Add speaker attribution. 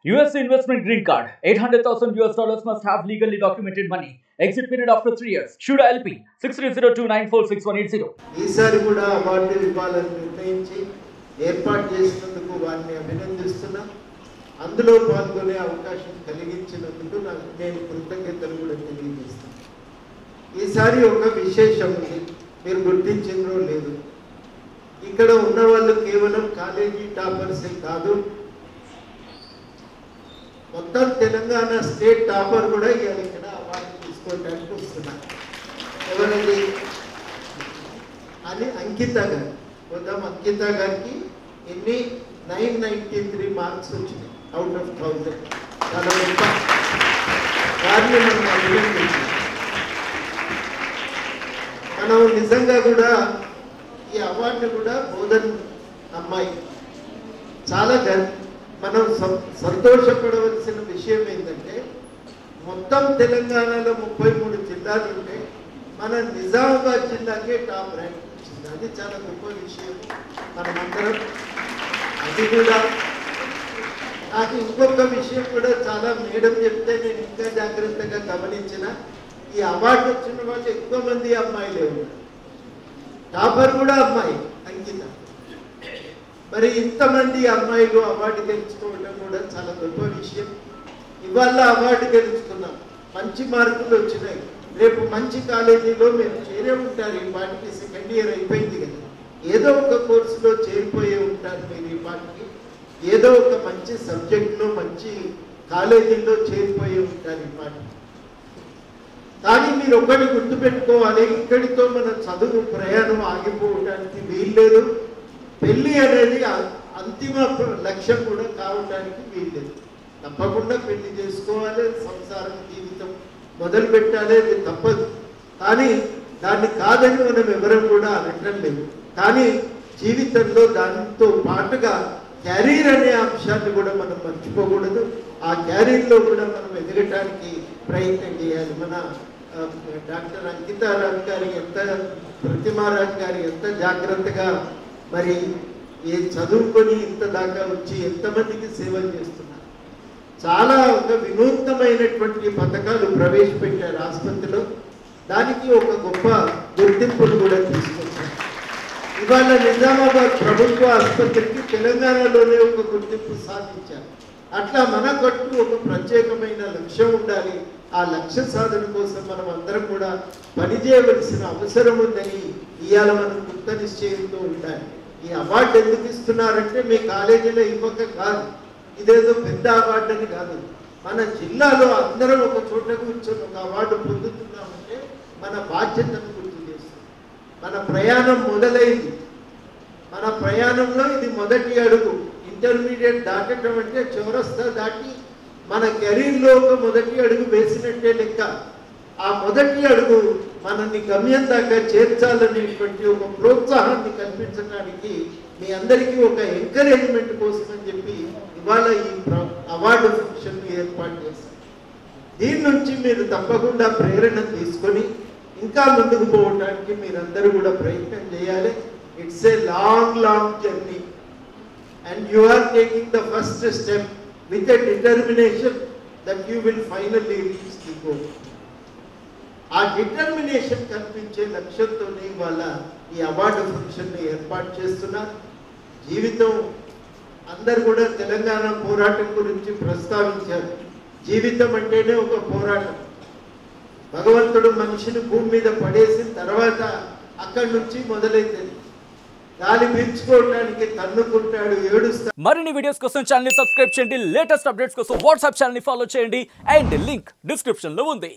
Speaker 1: US investment green card. $800,000 must have legally documented money. Exit period after 3 years. Shuda LP 6302946180.
Speaker 2: ఈసారి కూడా award ఇవ్వాలని నిర్ణయించి ఏర్పాటు చేసినందుకు వారిని అభినందిస్తున్నా. అందులో పాల్గొనే అవకాశం కలిగించినందుకు నేను కృతజ్ఞతలు కూడా తెలియజేస్తాను. ఈసారి ఒక విశేషం ఉంది, మీరు గుర్తించిందో లేదు. ఇక్కడ ఉన్న వాళ్ళు కేవలం కాలేజీ టాపర్సే కాదు, మొత్తం తెలంగాణ స్టేట్ టాపర్ కూడా ఇక్కడ అవార్డు తీసుకోవడానికి వస్తున్నారు. ఎవరది అని అంకిత గారు. మొత్తం అంకిత గారికి ఎన్ని 993 మార్క్స్ వచ్చినాయి అవుట్ ఆఫ్ 1000. చాలా గొప్ప వారిని మనం అభినందించాం. మనం నిజంగా కూడా ఈ అవార్డు కూడా బోధన్ అమ్మాయి చాలా మనం సంతోషపడవలసిన విషయం ఏంటంటే, మొత్తం తెలంగాణలో 33 జిల్లాలు ఉంటే మన నిజామాబాద్ జిల్లాకే టాప్ ర్యాంక్ వచ్చింది. అది చాలా గొప్ప విషయం. మనమందరం అది కూడా నాకు ఇంకొక విషయం కూడా చాలా మేడం చెప్తే నేను ఇంకా జాగ్రత్తగా గమనించిన, ఈ అవార్డు వచ్చిన వాళ్ళు ఎక్కువ మంది అమ్మాయిలే ఉన్నారు. టాపర్ కూడా అమ్మాయి అంకిత. మరి ఇంతమంది అమ్మాయిలు అవార్డు గెలుచుకోవడం కూడా చాలా గొప్ప విషయం. ఇవాళ అవార్డు గెలుచుకున్నాం, మంచి మార్కులు వచ్చినాయి. రేపు మంచి కాలేజీలో మీరు చేరే ఉంటారు. ఈ పాటికి సెకండ్ ఇయర్ అయిపోయింది కదా, ఏదో ఒక కోర్సులో చేరిపోయే ఉంటారు మీరు. ఈ పాటికి ఏదో ఒక మంచి సబ్జెక్టులో మంచి కాలేజీలో చేరిపోయే ఉంటారు ఈ పాటికి. కానీ మీరు ఒకటి గుర్తుపెట్టుకోవాలి, ఇక్కడితో మన చదువు ప్రయాణం ఆగిపోవడానికి వీల్లేదు. పెళ్ళి అనేది అంతిమ లక్ష్యం కూడా కావడానికి వీల్లేదు. తప్పకుండా పెళ్లి చేసుకోవాలి, సంసారం జీవితం మొదలు పెట్టాలి, అది తప్పదు. కానీ దాన్ని కాదని మనం ఎవరం కూడా అనటం లేదు. కానీ జీవితంలో దానితో పాటుగా క్యారీర్ అనే అంశాన్ని కూడా మనం మర్చిపోకూడదు. ఆ క్యారీర్లో కూడా మనం ఎదగటానికి ప్రయత్నం చేయాలి. మన డాక్టర్ అంకితారాజ్ గారి ప్రతిమారాజ్ గారు ఎంత జాగ్రత్తగా మరి చదువుకొని ఇంత దాకా వచ్చి ఎంతమందికి సేవలు చేస్తున్నారు. చాలా ఒక వినూత్నమైనటువంటి పథకాలు ప్రవేశపెట్టారు ఆసుపత్రిలో. దానికి ఒక గొప్ప గుర్తింపును కూడా తీసుకొచ్చారు. ఇవాళ నిజామాబాద్ ప్రభుత్వ ఆసుపత్రికి తెలంగాణలోనే ఒక గుర్తింపు సాధించారు. అట్లా మనకట్టు ఒక ప్రత్యేకమైన లక్ష్యం ఉండాలి. ఆ లక్ష్య సాధన కోసం మనం అందరం కూడా పనిచేయవలసిన అవసరం ఉందని ఇవాళ మనం కృత నిశ్చయంతో ఉండాలి. ఈ అవార్డు ఎందుకు ఇస్తున్నారంటే మీ కాలేజీలో ఇవ్వక కాదు, ఇదేదో పెద్ద అవార్డు అని కాదు. మన జిల్లాలో అందరం ఒక చోట కూర్చొని ఒక అవార్డు పొందుతున్నామంటే మన బాధ్యతను గుర్తు చేస్తుంది. మన ప్రయాణం మొదలైంది. మన ప్రయాణంలో ఇది మొదటి అడుగు. ఇంటర్మీడియట్ దాటడం అంటే చౌరస్తా దాటి మన కెరీర్లో ఒక మొదటి అడుగు వేసినట్టే లెక్క. ఆ మొదటి అడుగు మనల్ని గమ్యం దాకా చేర్చాలనేటువంటి ఒక ప్రోత్సాహాన్ని కల్పించడానికి మీ అందరికీ ఒక ఎంకరేజ్మెంట్ కోసం అని చెప్పి ఇవాళ ఈ అవార్డు ఫంక్షన్ ఏర్పాటు చేశారు. దీని నుంచి మీరు తప్పకుండా ప్రేరణ తీసుకొని ఇంకా ముందుకు పోవడానికి మీరందరూ కూడా ప్రయత్నం చేయాలి. It's a long journey and you are taking the first step with a determination that you will finally reach the goal. ఆ డిటర్మినేషన్ కల్పించే లక్ష్యంతోనే ఇవాళ ఈ అవార్డు ఫంక్షన్ని ఏర్పాటు చేస్తున్నారు. జీవితం అందరు కూడా తెలంగాణ పోరాటం గురించి ప్రస్తావించారు. జీవితం అంటేనే ఒక పోరాటం. భగవంతుడు మనిషిని భూమి మీద పడేసిన తర్వాత అక్కడి నుంచి మొదలైతుంది. గాలి పీల్చుకోవడానికి తన్నుకుంటాడు, ఏడుస్తాడు.
Speaker 1: మరిన్ని వీడియోస్ కోసం ఛానల్ ని సబ్స్క్రైబ్ చేయండి. లేటెస్ట్ అప్డేట్స్ కోసం వాట్సాప్ ఛానల్ ని ఫాలో చేయండి. అండ్ లింక్ డిస్క్రిప్షన్ లో ఉంది.